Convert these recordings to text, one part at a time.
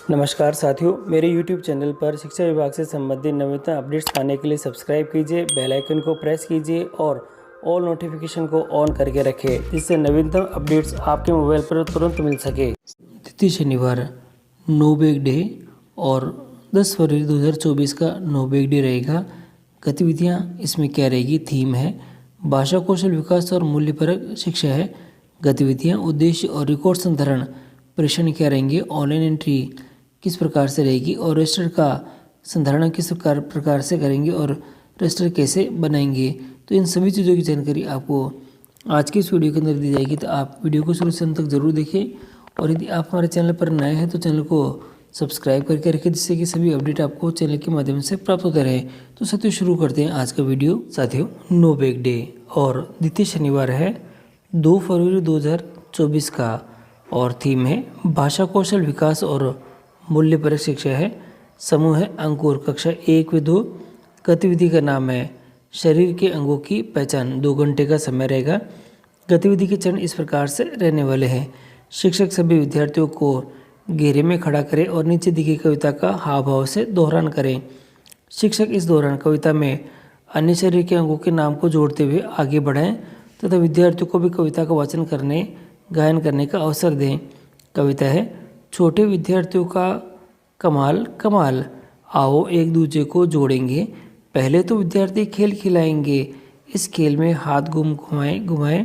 नमस्कार साथियों, मेरे YouTube चैनल पर शिक्षा विभाग से संबंधित नवीनतम अपडेट्स पाने के लिए सब्सक्राइब कीजिए, बेल आइकन को प्रेस कीजिए और ऑल नोटिफिकेशन को ऑन करके रखें, जिससे नवीनतम अपडेट्स आपके मोबाइल पर तुरंत मिल सके। द्वितीय शनिवार नो बैग डे और 10 फरवरी 2024 का नो बैग डे रहेगा। गतिविधियाँ इसमें क्या रहेगी? थीम है भाषा कौशल विकास और मूल्यपरक शिक्षा है। गतिविधियाँ, उद्देश्य और रिकॉर्ड संधारण। परीक्षण क्या रहेंगे? ऑनलाइन एंट्री किस प्रकार से रहेगी और रजिस्टर का संधारण किस प्रकार से करेंगे और रजिस्टर कैसे बनाएंगे। तो इन सभी चीज़ों की जानकारी आपको आज की इस वीडियो के अंदर दी जाएगी, तो आप वीडियो को शुरू से अंत तक जरूर देखें। और यदि आप हमारे चैनल पर नए हैं तो चैनल को सब्सक्राइब करके रखें, जिससे कि सभी अपडेट आपको चैनल के माध्यम से प्राप्त होते रहे। तो साथियों शुरू करते हैं आज का वीडियो। साथियों, नो बैग डे और द्वितीय शनिवार है 2 फरवरी 2024 का और थीम है भाषा कौशल विकास और मूल्यपरक शिक्षा है। समूह है अंकुर, कक्षा 1 व 2। गतिविधि का नाम है शरीर के अंगों की पहचान। 2 घंटे का समय रहेगा। गतिविधि के चरण इस प्रकार से रहने वाले हैं। शिक्षक सभी विद्यार्थियों को घेरे में खड़ा करें और नीचे दी गई कविता का हाव भाव से दोहरान करें। शिक्षक इस दौरान कविता में अन्य शरीर के अंगों के नाम को जोड़ते हुए आगे बढ़ाएं तथा विद्यार्थियों को भी कविता का वाचन करने, गायन करने का अवसर दें। कविता है छोटे विद्यार्थियों का कमाल कमाल, आओ एक दूसरे को जोड़ेंगे। पहले तो विद्यार्थी खेल खिलाएंगे, इस खेल में हाथ घुमाएं घुमाएं,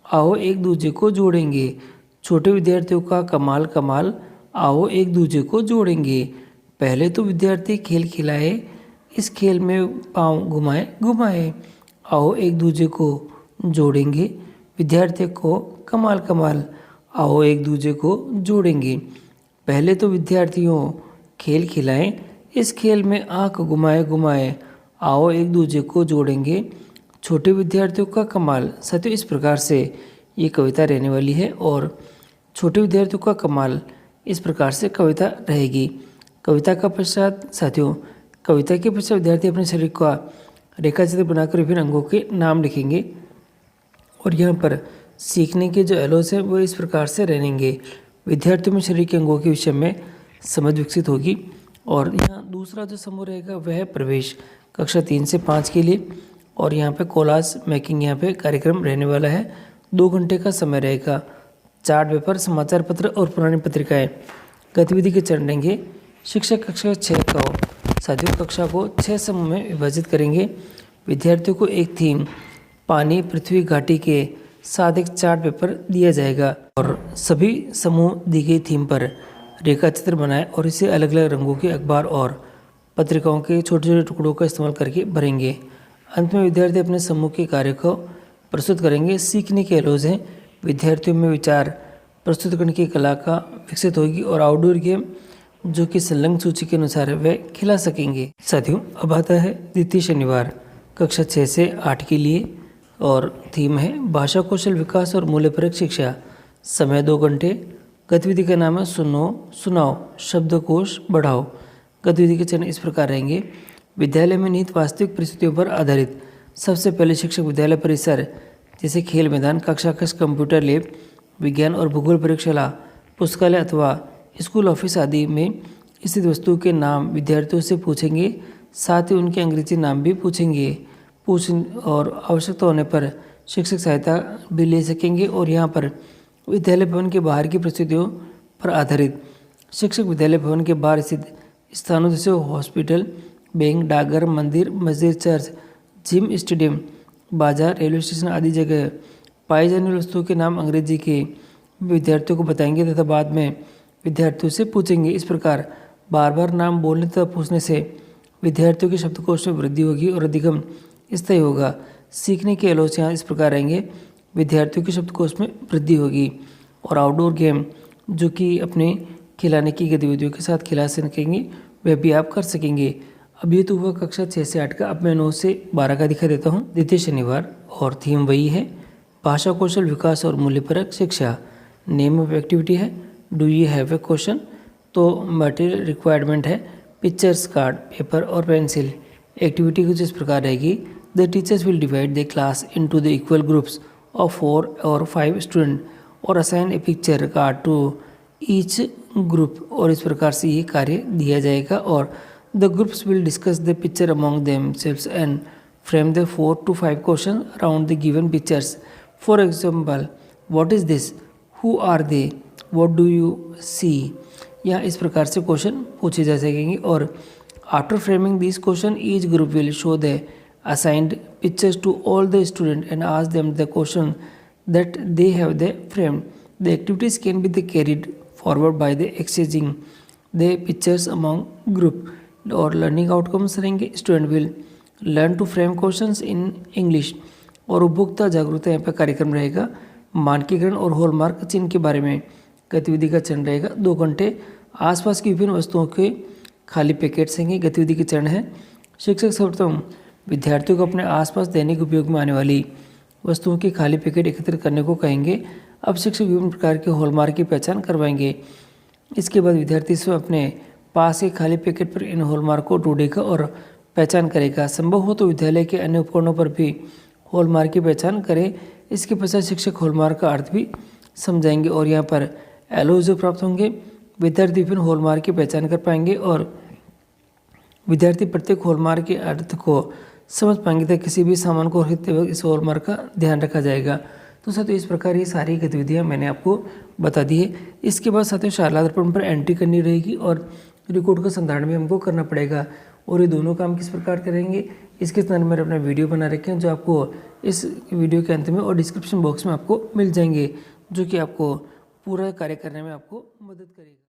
आओ एक दूसरे को जोड़ेंगे। छोटे विद्यार्थियों का कमाल कमाल, आओ एक दूसरे को जोड़ेंगे। पहले तो विद्यार्थी खेल खिलाए, इस खेल में पाँव घुमाएं घुमाएं, आओ एक दूसरे को जोड़ेंगे। विद्यार्थियों को कमाल कमाल, आओ एक दूसरे को जोड़ेंगे। पहले तो विद्यार्थियों खेल खिलाएं, इस खेल में आंख घुमाए घुमाए, आओ एक दूसरे को जोड़ेंगे। छोटे विद्यार्थियों का कमाल। साथियों, इस प्रकार से ये कविता रहने वाली है और छोटे विद्यार्थियों का कमाल इस प्रकार से कविता रहेगी। कविता का पश्चात साथियों, कविता के पश्चात विद्यार्थी अपने शरीर का रेखाचित्र बनाकर विभिन्न अंगों के नाम लिखेंगे और यहाँ पर सीखने के जो एलोस है वो इस प्रकार से रहेंगे। विद्यार्थियों में शरीर के अंगों के विषय में समझ विकसित होगी। और यहाँ दूसरा जो समूह रहेगा वह है प्रवेश, कक्षा 3 से 5 के लिए। और यहाँ पे कोलाज मेकिंग यहाँ पे कार्यक्रम रहने वाला है। 2 घंटे का समय रहेगा। चार्ट पेपर, समाचार पत्र और पुरानी पत्रिकाएं। गतिविधि के चरण रहेंगे। शिक्षक कक्षा 6 का साथियों कक्षा को 6 समूह में विभाजित करेंगे। विद्यार्थियों को एक थीम पानी, पृथ्वी, घाटी के साथ एक चार्ट पेपर दिया जाएगा और सभी समूह दी गई थीम पर रेखाचित्र बनाएं और इसे अलग अलग रंगों के अखबार और पत्रिकाओं के छोटे छोटे टुकड़ों का इस्तेमाल करके भरेंगे। अंत में विद्यार्थी अपने समूह के कार्य को प्रस्तुत करेंगे। सीखने के एलोज हैं। विद्यार्थियों में विचार प्रस्तुत करने की कला का विकसित होगी और आउटडोर गेम जो कि संलग्न सूची के अनुसार है वह खिला सकेंगे। साथियों, अब आता है द्वितीय शनिवार कक्षा 6 से 8 के लिए और थीम है भाषा कौशल विकास और मूल्यपरक शिक्षा। समय 2 घंटे। गतिविधि का नाम है सुनो सुनाओ, शब्दकोश बढ़ाओ। गतिविधि के चरण इस प्रकार रहेंगे। विद्यालय में निहित वास्तविक परिस्थितियों पर आधारित। सबसे पहले शिक्षक विद्यालय परिसर जैसे खेल मैदान, कक्षा कक्ष, कंप्यूटर लैब, विज्ञान और भूगोल प्रयोगशाला, पुस्तकालय अथवा स्कूल ऑफिस आदि में स्थित वस्तुओं के नाम विद्यार्थियों से पूछेंगे। साथ ही उनके अंग्रेजी नाम भी पूछेंगे। और आवश्यकता होने पर शिक्षक सहायता भी ले सकेंगे। और यहाँ पर विद्यालय भवन के बाहर की परिस्थितियों पर आधारित शिक्षक विद्यालय भवन के बाहर स्थित स्थानों जैसे हॉस्पिटल, बैंक, डाकघर, मंदिर, मस्जिद, चर्च, जिम, स्टेडियम, बाजार, रेलवे स्टेशन आदि जगह पाई जाने वाली वस्तुओं के नाम अंग्रेजी के विद्यार्थियों को बताएंगे तथा बाद में विद्यार्थियों से पूछेंगे। इस प्रकार बार बार नाम बोलने तथा पूछने से विद्यार्थियों के शब्दकोश में वृद्धि होगी और अधिगम स्थायी होगा। सीखने के एलोस यहाँ इस प्रकार रहेंगे। विद्यार्थियों के शब्दकोश में वृद्धि होगी और आउटडोर गेम जो कि अपने खिलाने की गतिविधियों के साथ खिला सकेंगे वह भी आप कर सकेंगे। अब ये तो हुआ कक्षा 6 से 8 का। अब मैं 9 से 12 का दिखा देता हूँ। द्वितीय शनिवार और थीम वही है भाषा कौशल विकास और मूल्यपरक शिक्षा। नेम ऑफ एक्टिविटी है do you have a question. तो मटेरियल रिक्वायरमेंट है पिक्चर्स, कार्ड, पेपर और पेंसिल। एक्टिविटी कुछ इस प्रकार रहेगी। The teachers will divide the class into the equal groups of 4 or 5 students or assign a picture card to each group, और इस प्रकार से ये कार्य दिया जाएगा। और the groups will discuss the picture among themselves and frame the 4 to 5 question around the given pictures. For example, what is this, who are they, what do you see. यहाँ इस प्रकार से क्वेश्चन पूछे जा सकेंगे। और after framing this question each group will show the assigned pictures to all the students and ask them the question that they have the framed. The activities can be carried forward by the exchanging the pictures among group. और learning outcomes रहेंगे, student will learn to frame questions in English। और उपभोक्ता जागरूकता यहाँ पर कार्यक्रम रहेगा। मानकीकरण और हॉलमार्क चिन्ह के बारे में गतिविधि का चरण रहेगा। 2 घंटे आसपास की विभिन्न वस्तुओं के खाली पैकेट्स रहेंगे। गतिविधि के चरण है, शिक्षक सर्वप्रथम विद्यार्थियों को अपने आसपास दैनिक उपयोग में आने वाली वस्तुओं के खाली पैकेट एकत्रित करने को कहेंगे। अब शिक्षक विभिन्न प्रकार के हॉलमार्क की पहचान करवाएंगे। इसके बाद विद्यार्थी स्वयं अपने पास के खाली पैकेट पर इन हॉलमार्क को ढूंढेगा और पहचान करेगा। संभव हो तो विद्यालय के अन्य उपकरणों पर भी हॉलमार्क की पहचान करें। इसके पश्चात शिक्षक हॉलमार्क का अर्थ भी समझाएंगे और यहाँ पर एलओ जो प्राप्त होंगे। विद्यार्थी विभिन्न हॉलमार्क की पहचान कर पाएंगे और विद्यार्थी प्रत्येक हॉलमार्क के अर्थ को समझ पाएंगे तक किसी भी सामान को खरीदते वक्त इस हॉलमार्क का ध्यान रखा जाएगा। तो साथियों इस प्रकार ये सारी गतिविधियां मैंने आपको बता दी है। इसके बाद साथियों शाला दर्पण पर एंट्री करनी रहेगी और रिकॉर्ड का संधारण भी हमको करना पड़ेगा। और ये दोनों काम किस प्रकार करेंगे इसके संदर्भ में मैंने अपना वीडियो बना रखे हैं, जो आपको इस वीडियो के अंत में और डिस्क्रिप्शन बॉक्स में आपको मिल जाएंगे, जो कि आपको पूरा कार्य करने में आपको मदद करेगा।